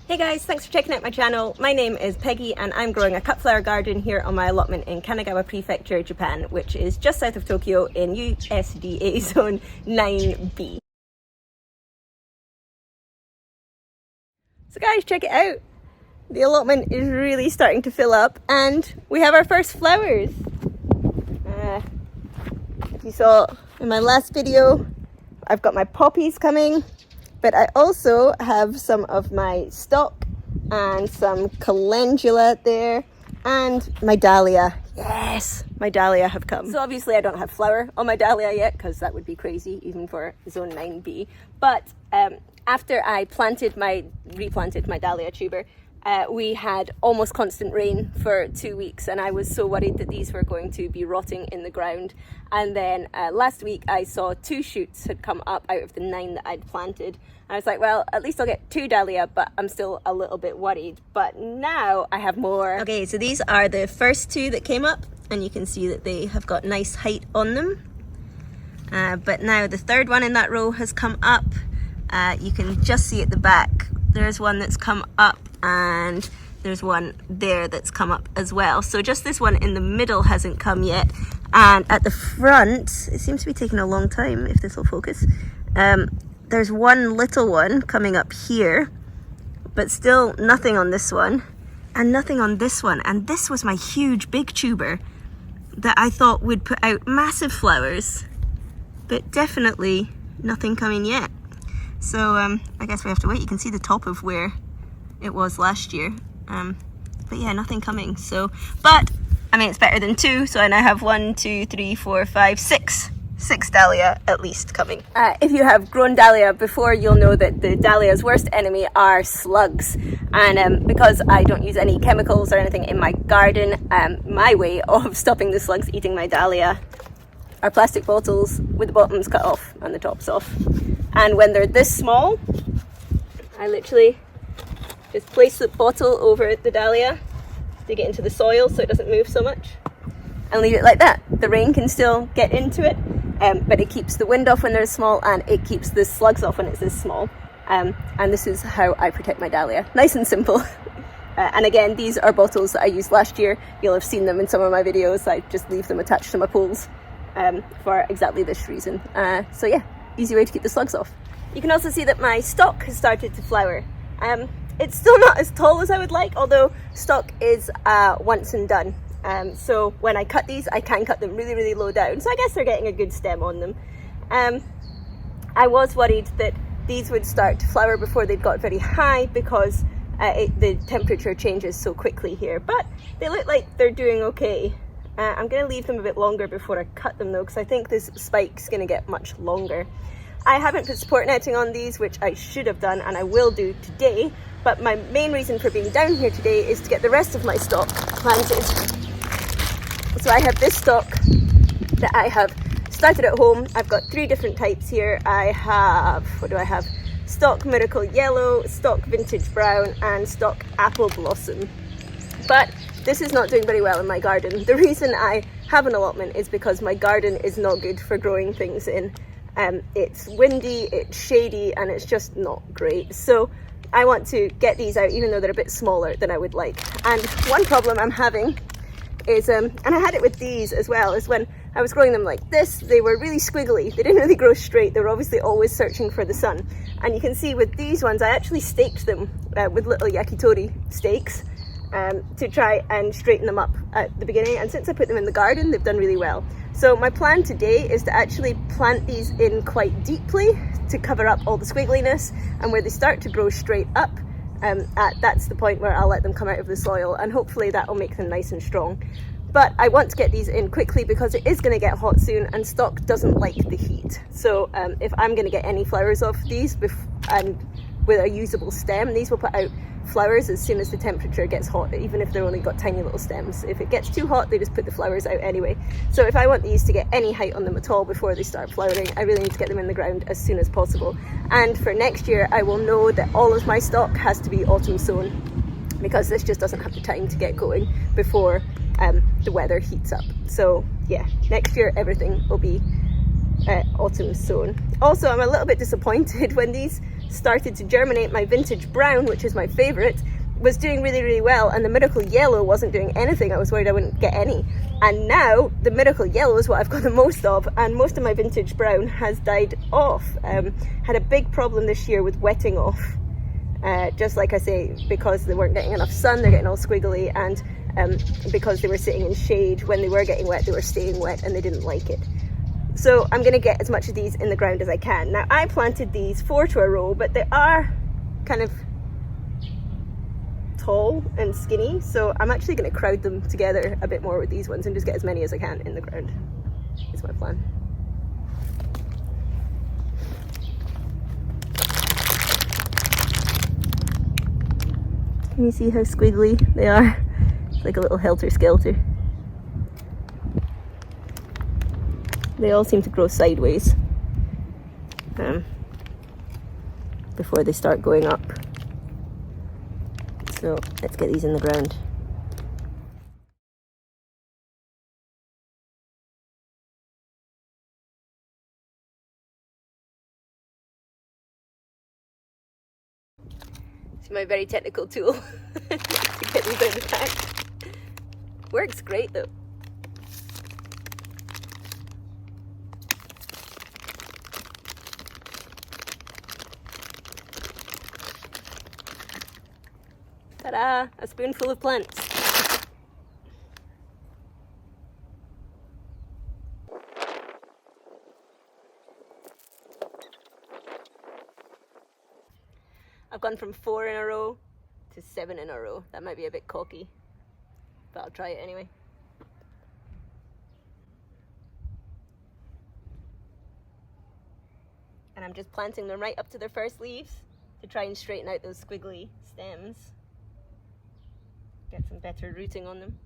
Hey guys, thanks for checking out my channel. My name is Peggy and I'm growing a cut flower garden here on my allotment in Kanagawa Prefecture, Japan, which is just south of Tokyo in USDA Zone 9B. So guys, check it out. The allotment is really starting to fill up and we have our first flowers. If you saw in my last video, I've got my poppies coming. But I also have some of my stock and some calendula there and my dahlia. Yes, my dahlia have come. So obviously I don't have flower on my dahlia yet because that would be crazy even for zone 9B. But after I replanted my dahlia tuber, we had almost constant rain for 2 weeks and I was so worried that these were going to be rotting in the ground. And then last week I saw 2 shoots had come up out of the 9 that I'd planted. And I was like, well, at least I'll get 2 dahlia, but I'm still a little bit worried. But now I have more. Okay, so these are the first 2 that came up and you can see that they have got nice height on them. But now the third one in that row has come up. You can just see at the back, there's one that's come up and there's one there that's come up as well. So just this one in the middle hasn't come yet. And at the front, it seems to be taking a long time, if this will focus. There's one little one coming up here, but still nothing on this one and nothing on this one. And this was my huge big tuber that I thought would put out massive flowers, but definitely nothing coming yet. So I guess we have to wait. You can see the top of where it was last year. But yeah, nothing coming. So, but I mean, it's better than 2. So I now have 1, 2, 3, 4, 5, 6 dahlia at least coming. If you have grown dahlia before, you'll know that the dahlia's worst enemy are slugs. And because I don't use any chemicals or anything in my garden, my way of stopping the slugs eating my dahlia are plastic bottles with the bottoms cut off and the tops off. And when they're this small, I literally just place the bottle over the dahlia, dig it into the soil so it doesn't move so much, and leave it like that. The rain can still get into it, but it keeps the wind off when they're small and it keeps the slugs off when it's this small. And this is how I protect my dahlia. Nice and simple. And again, these are bottles that I used last year. You'll have seen them in some of my videos. I just leave them attached to my poles for exactly this reason. So yeah, easy way to keep the slugs off. You can also see that my stock has started to flower. It's still not as tall as I would like, although stock is once and done. So when I cut these, I can cut them really, really low down. So I guess they're getting a good stem on them. I was worried that these would start to flower before they'd got very high because the temperature changes so quickly here. But they look like they're doing okay. I'm going to leave them a bit longer before I cut them though, because I think this spike's going to get much longer. I haven't put support netting on these, which I should have done and I will do today. But my main reason for being down here today is to get the rest of my stock planted. So I have this stock that I have started at home. I've got 3 different types here. I have, what do I have? Stock Miracle Yellow, stock Vintage Brown, and stock Apple Blossom. But this is not doing very well in my garden. The reason I have an allotment is because my garden is not good for growing things in. It's windy, it's shady, and it's just not great. So I want to get these out even though they're a bit smaller than I would like. And one problem I'm having is, and I had it with these as well, is when I was growing them like this, they were really squiggly. They didn't really grow straight. They were obviously always searching for the sun. And you can see with these ones, I actually staked them with little yakitori stakes to try and straighten them up at the beginning. And since I put them in the garden, they've done really well. So my plan today is to actually plant these in quite deeply to cover up all the squiggliness, and where they start to grow straight up, that's the point where I'll let them come out of the soil, and hopefully that will make them nice and strong. But I want to get these in quickly because it is going to get hot soon and stock doesn't like the heat. So if I'm going to get any flowers off these and with a usable stem, these will put out flowers as soon as the temperature gets hot, even if they're only got tiny little stems. If it gets too hot, they just put the flowers out anyway. So if I want these to get any height on them at all before they start flowering, I really need to get them in the ground as soon as possible. And for next year, I will know that all of my stock has to be autumn sown, because this just doesn't have the time to get going before the weather heats up. So yeah, next year everything will be autumn sown. Also, I'm a little bit disappointed when these started to germinate, my vintage brown, which is my favourite, was doing really, really well, and the miracle yellow wasn't doing anything. I was worried I wouldn't get any. And now the miracle yellow is what I've got the most of, and most of my vintage brown has died off. Had a big problem this year with wetting off. Just like I say, because they weren't getting enough sun, they're getting all squiggly, and because they were sitting in shade, when they were getting wet, they were staying wet and they didn't like it. So I'm going to get as much of these in the ground as I can. Now, I planted these 4 to a row, but they are kind of tall and skinny, so I'm actually going to crowd them together a bit more with these ones and just get as many as I can in the ground. Is my plan. Can you see how squiggly they are? It's like a little helter-skelter. They all seem to grow sideways before they start going up. So let's get these in the ground. It's my very technical tool to get these out of the pack. Works great though. Ta-da! A spoonful of plants. I've gone from 4 in a row to 7 in a row. That might be a bit cocky, but I'll try it anyway. And I'm just planting them right up to their first leaves to try and straighten out those squiggly stems. Get some better rooting on them.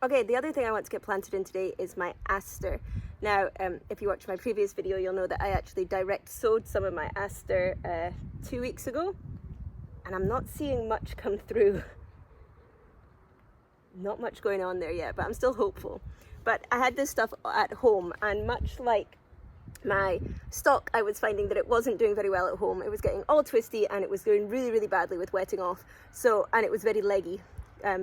Okay, the other thing I want to get planted in today is my aster. Now, if you watch my previous video, you'll know that I actually direct sowed some of my aster 2 weeks ago, and I'm not seeing much come through. Not much going on there yet, but I'm still hopeful. But I had this stuff at home, and much like my stock, I was finding that it wasn't doing very well at home. It was getting all twisty, and it was doing really, really badly with wetting off. And it was very leggy.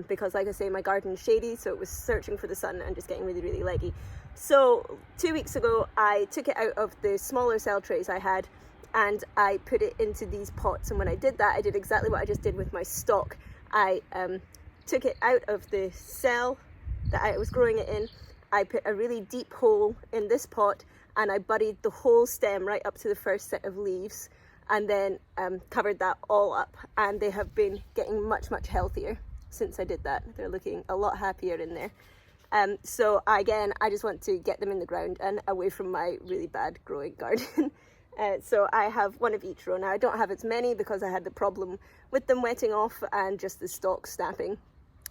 Because like I say, my garden's shady, so it was searching for the sun and just getting really, really leggy. So 2 weeks ago, I took it out of the smaller cell trays I had, and I put it into these pots. And when I did that, I did exactly what I just did with my stock. I took it out of the cell that I was growing it in. I put a really deep hole in this pot, and I buried the whole stem right up to the first set of leaves, and then covered that all up. And they have been getting much, much healthier since I did that. They're looking a lot happier in there. So again, I just want to get them in the ground and away from my really bad growing garden. So I have one of each row. Now I don't have as many because I had the problem with them wetting off and just the stalks snapping.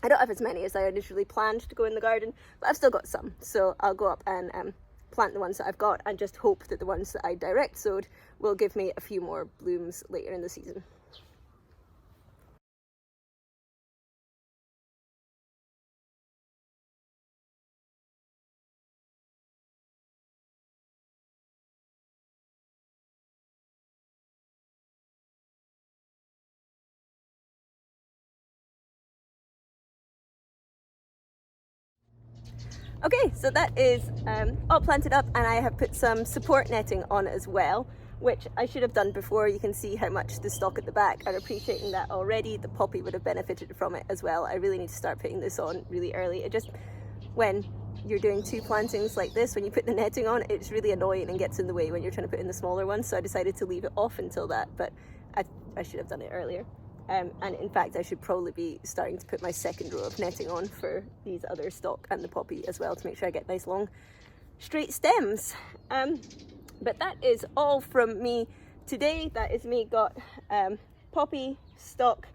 I don't have as many as I initially planned to go in the garden, but I've still got some. So I'll go up and plant the ones that I've got and just hope that the ones that I direct sowed will give me a few more blooms later in the season. Okay, so that is all planted up, and I have put some support netting on as well, which I should have done before. You can see how much the stalk at the back are appreciating that already. The poppy would have benefited from it as well. I really need to start putting this on really early. It just, when you're doing 2 plantings like this, when you put the netting on, it's really annoying and gets in the way when you're trying to put in the smaller ones. So I decided to leave it off until that, but I should have done it earlier. And in fact, I should probably be starting to put my second row of netting on for these other stalk and the poppy as well, to make sure I get nice long straight stems. But that is all from me today. That is me, got poppy, stalk,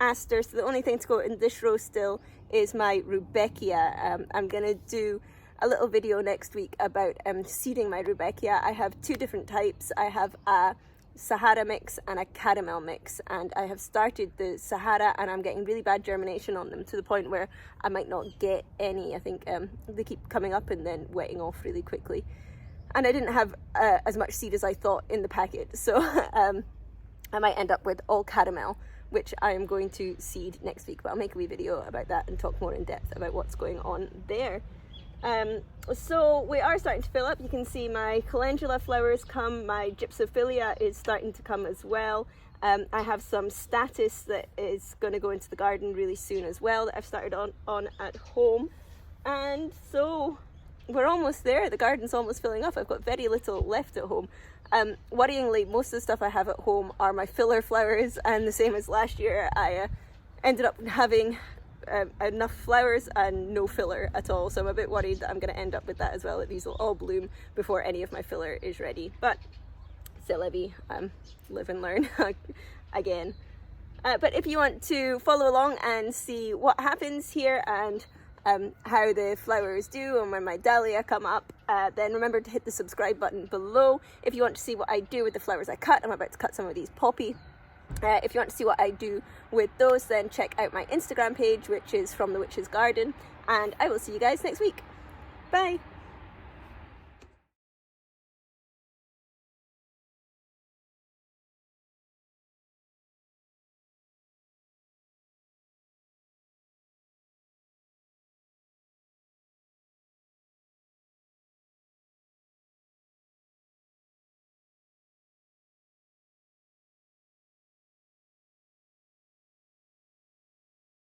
aster. So the only thing to go in this row still is my rudbeckia. I'm gonna do a little video next week about seeding my rudbeckia. I have 2 different types. I have a Sahara mix and a caramel mix, and I have started the Sahara and I'm getting really bad germination on them, to the point where I might not get any. I think they keep coming up and then wetting off really quickly, and I didn't have as much seed as I thought in the packet, so I might end up with all caramel, which I am going to seed next week, but I'll make a wee video about that and talk more in depth about what's going on there. So we are starting to fill up. You can see my calendula flowers come, my gypsophilia is starting to come as well. I have some statice that is going to go into the garden really soon as well, that I've started on at home. And so we're almost there. The garden's almost filling up. I've got very little left at home. Worryingly, most of the stuff I have at home are my filler flowers, and the same as last year, I ended up having enough flowers and no filler at all, so I'm a bit worried that I'm going to end up with that as well, that these will all bloom before any of my filler is ready. But c'est la vie, live and learn again. But if you want to follow along and see what happens here and how the flowers do and when my dahlia come up, then remember to hit the subscribe button below. If you want to see what I do with the flowers I cut, I'm about to cut some of these poppy. If you want to see what I do with those, then check out my Instagram page, which is From the Witch's Garden, and I will see you guys next week. Bye!